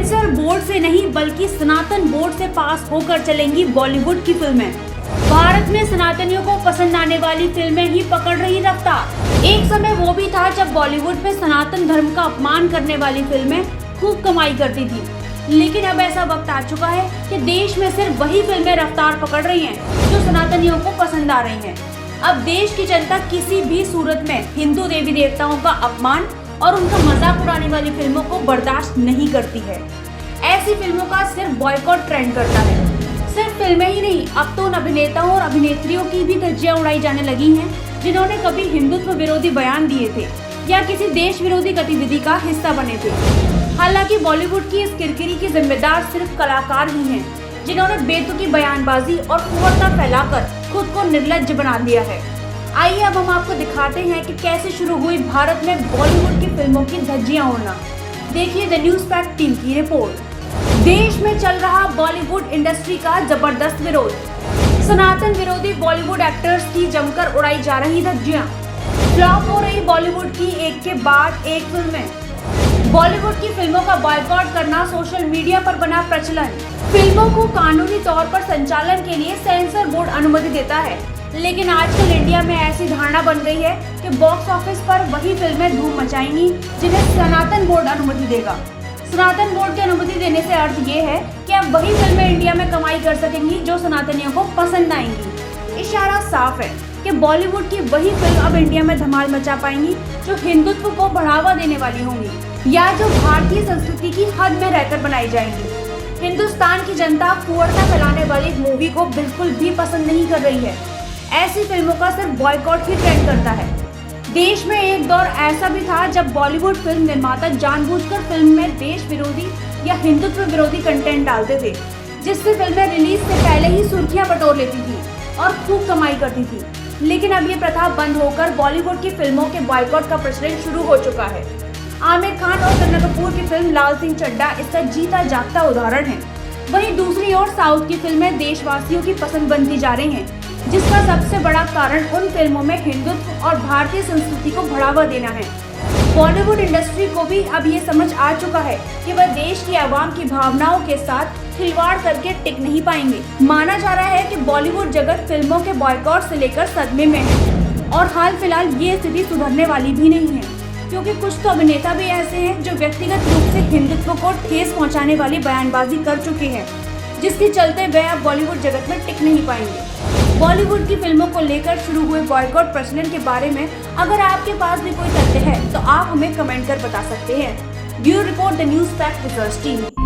Sensor board से नहीं बल्कि सनातन बोर्ड से पास होकर चलेंगी बॉलीवुड की फिल्में। भारत में सनातनियों को पसंद आने वाली फिल्में ही पकड़ रही रफ्तार। एक समय वो भी था जब बॉलीवुड में सनातन धर्म का अपमान करने वाली फिल्में खूब कमाई करती थी, लेकिन अब ऐसा वक्त आ चुका है कि देश में सिर्फ वही फिल्में रफ्तार पकड़ रही हैं जो सनातनियों को पसंद आ रही हैं। अब देश की जनता किसी भी सूरत में हिंदू देवी देवताओं का अपमान और उनका मजाक उड़ाने वाली फिल्मों को बर्दाश्त नहीं करती है। ऐसी फिल्मों का सिर्फ बॉयकॉट ट्रेंड करता है। सिर्फ फिल्में ही नहीं, अब तो उन अभिनेताओं और अभिनेत्रियों की भी धज्जियां उड़ाई जाने लगी हैं जिन्होंने कभी हिंदुत्व विरोधी बयान दिए थे या किसी देश विरोधी गतिविधि का हिस्सा बने थे। हालांकि बॉलीवुड की इस किरकिरी की जिम्मेदार सिर्फ कलाकार ही हैं, जिन्होंने बेतुकी बयानबाजी और कुवर्ता फैलाकर खुद को निर्लज्ज बना दिया है। आइए अब हम आपको दिखाते हैं कि कैसे शुरू हुई भारत में बॉलीवुड की फिल्मों की धज्जियां उड़ना। देखिए द न्यूज़ फैक्ट टीम की रिपोर्ट। देश में चल रहा बॉलीवुड इंडस्ट्री का जबरदस्त विरोध। सनातन विरोधी बॉलीवुड एक्टर्स की जमकर उड़ाई जा रही धज्जियां। फ्लॉप हो रही बॉलीवुड की एक के बाद एक फिल्में। बॉलीवुड की फिल्मों का बॉयकॉट करना सोशल मीडिया पर बना प्रचलन। फिल्मों को कानूनी तौर पर संचालन के लिए सेंसर बोर्ड अनुमति देता है, लेकिन आजकल इंडिया में ऐसी धारणा बन गई है कि बॉक्स ऑफिस पर वही फिल्में धूम मचाएंगी जिन्हें सनातन बोर्ड अनुमति देगा। सनातन बोर्ड की अनुमति देने से अर्थ ये है कि अब वही फिल्में इंडिया में कमाई कर सकेंगी जो सनातनियों को पसंद आएंगी। इशारा साफ है कि बॉलीवुड की वही फिल्म अब इंडिया में धमाल मचा पाएंगी जो हिंदुत्व को बढ़ावा देने वाली होंगी या जो भारतीय संस्कृति की हद में रहकर बनाई जाएंगी। हिंदुस्तान की जनता कुवर्ता फैलाने वाली मूवी को बिल्कुल भी पसंद नहीं कर रही है। ऐसी फिल्मों का सिर्फ बॉयकॉट ही ट्रेंड करता है। देश में एक दौर ऐसा भी था जब बॉलीवुड फिल्म निर्माता जानबूझकर फिल्म में देश विरोधी या हिंदुत्व विरोधी कंटेंट डालते थे, जिससे फिल्में रिलीज से पहले ही सुर्खियां बटोर लेती थी और खूब कमाई करती थी। लेकिन अब ये प्रथा बंद होकर बॉलीवुड की फिल्मों के बॉयकॉट का प्रचलन शुरू हो चुका है। आमिर खान और करीना कपूर की फिल्म लाल सिंह चड्ढा इसका जीता जागता उदाहरण है। वहीं दूसरी ओर साउथ की फिल्में देशवासियों की पसंद बनती जा रही हैं, जिसका सबसे बड़ा कारण उन फिल्मों में हिंदुत्व और भारतीय संस्कृति को बढ़ावा देना है। बॉलीवुड इंडस्ट्री को भी अब ये समझ आ चुका है कि वह देश की आवाम की भावनाओं के साथ खिलवाड़ करके टिक नहीं पाएंगे। माना जा रहा है कि बॉलीवुड जगत फिल्मों के बॉयकॉट से लेकर सदमे में है और हाल फिलहाल ये स्थिति सुधरने वाली भी नहीं है, क्योंकि कुछ तो अभिनेता भी ऐसे हैं जो व्यक्तिगत रूप से हिंदुत्व को ठेस पहुँचाने वाली बयानबाजी कर चुके हैं, जिसके चलते वे अब बॉलीवुड जगत में टिक नहीं पाएंगे। बॉलीवुड की फिल्मों को लेकर शुरू हुए बॉयकॉट प्रचलन के बारे में अगर आपके पास भी कोई तथ्य है तो आप हमें कमेंट कर बता सकते हैं। Bureau report the news fact research team.